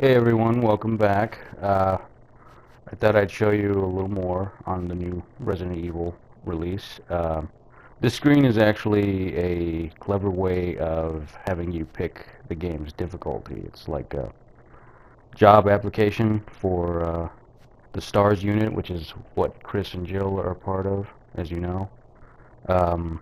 Hey everyone, welcome back. I thought I'd show you a little more on the new Resident Evil release. This screen is actually a clever way of having you pick the game's difficulty. It's like a job application for the STARS unit, which is what Chris and Jill are a part of, as you know. Um,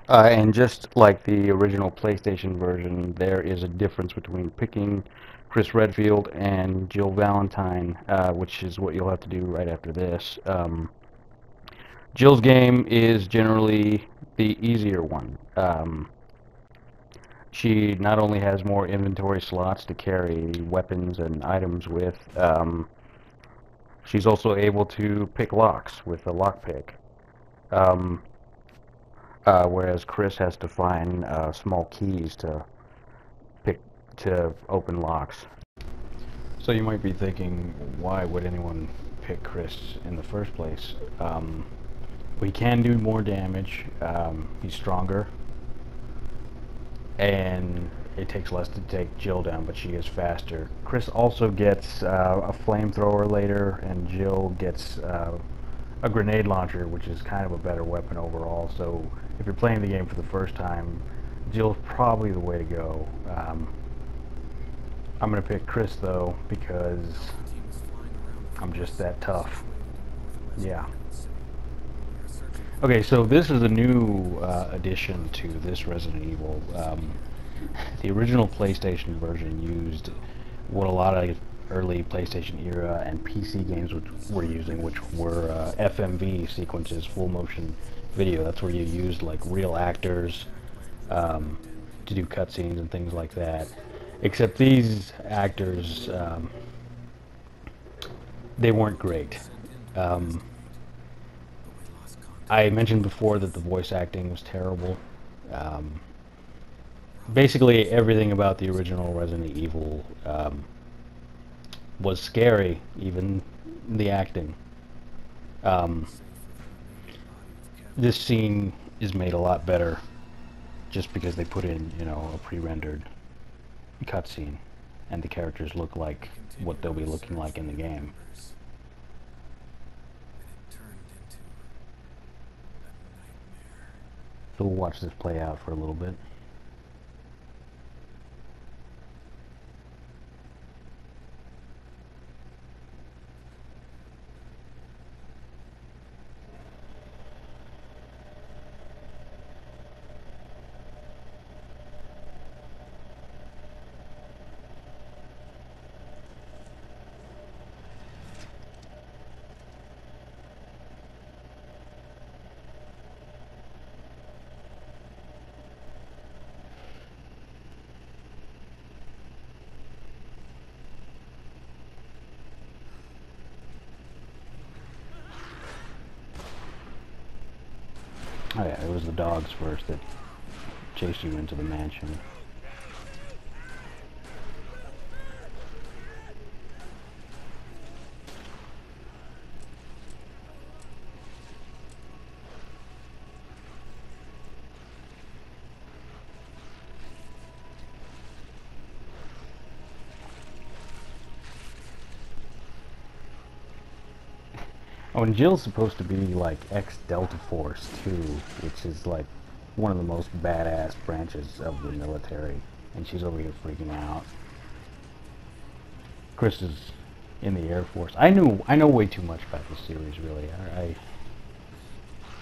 and just like the original PlayStation version, there is a difference between picking Chris Redfield and Jill Valentine, which is what you'll have to do right after this. Jill's game is generally the easier one. She not only has more inventory slots to carry weapons and items with, she's also able to pick locks with a lockpick. Um, whereas Chris has to find small keys to pick to open locks. So you might be thinking, why would anyone pick Chris in the first place? We can do more damage. He's stronger, and it takes less to take Jill down, but she is faster. Chris also gets a flamethrower later, and Jill gets a grenade launcher, which is kind of a better weapon overall. So if you're playing the game for the first time, Jill's probably the way to go. I'm going to pick Chris though because I'm just that tough. Yeah. Okay, so this is a new addition to this Resident Evil. The original PlayStation version used what a lot of early PlayStation era and PC games were using, which were FMV sequences, full motion video. That's where you used like real actors to do cutscenes and things like that. Except these actors, they weren't great. Um, I mentioned before that the voice acting was terrible. Um, Basically, everything about the original Resident Evil was scary, even the acting. Um, this scene is made a lot better just because they put in, a pre-rendered cutscene, and the characters look like what they'll be looking like in the game. So we'll watch this play out for a little bit. Oh yeah, it was the dogs first that chased you into the mansion. Oh, and Jill's supposed to be like ex-Delta Force too, which is like one of the most badass branches of the military, and she's over here freaking out. Chris is in the Air Force. I know way too much about this series, really.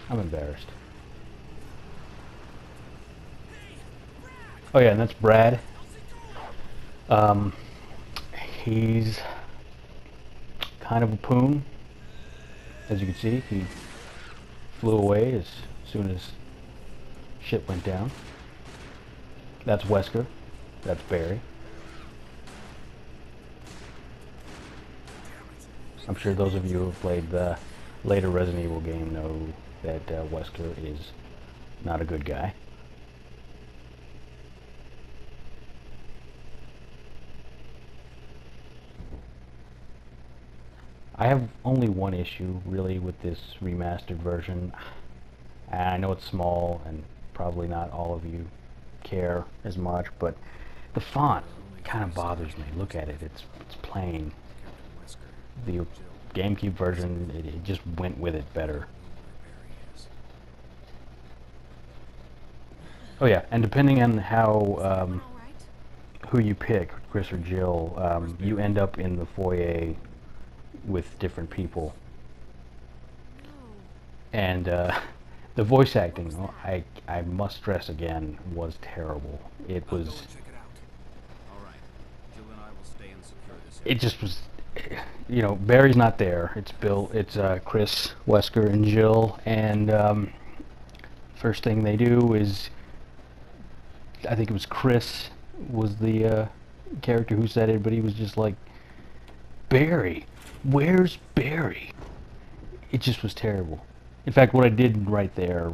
I'm embarrassed. Oh yeah, and that's Brad. Um, he's kind of a poon. As you can see, he flew away as soon as shit went down. That's Wesker. That's Barry. I'm sure those of you who have played the later Resident Evil game know that Wesker is not a good guy. I have only one issue really with this remastered version. I know it's small and probably not all of you care as much, but the font. It kind of bothers me. Look at it. It's plain. The GameCube version, it just went with it better. Oh yeah, and depending on how who you pick, Chris or Jill, you end up in the foyer with different people. And the voice acting, oh, I must stress again, was terrible. It was. It just was. You know, Barry's not there. It's Bill. It's Chris, Wesker, and Jill. And first thing they do is, I think it was Chris was the character who said it, but he was just like, Barry, where's Barry? It just was terrible. In fact, what I did right there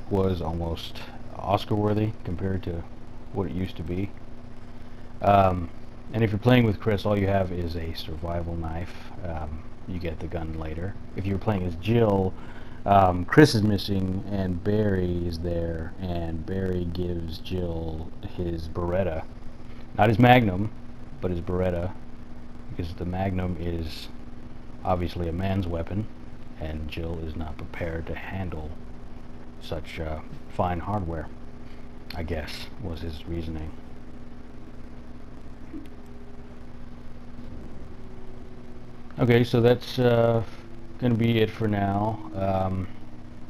was almost Oscar-worthy compared to what it used to be. And if you're playing with Chris, all you have is a survival knife. You get the gun later. If you're playing as Jill, Chris is missing and Barry is there, and Barry gives Jill his Beretta. Not his Magnum, but his Beretta, because the Magnum is obviously a man's weapon, and Jill is not prepared to handle such fine hardware, I guess, was his reasoning. Okay, so that's going to be it for now.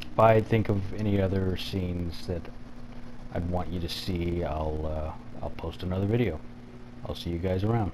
If I think of any other scenes that I'd want you to see, I'll post another video. I'll see you guys around.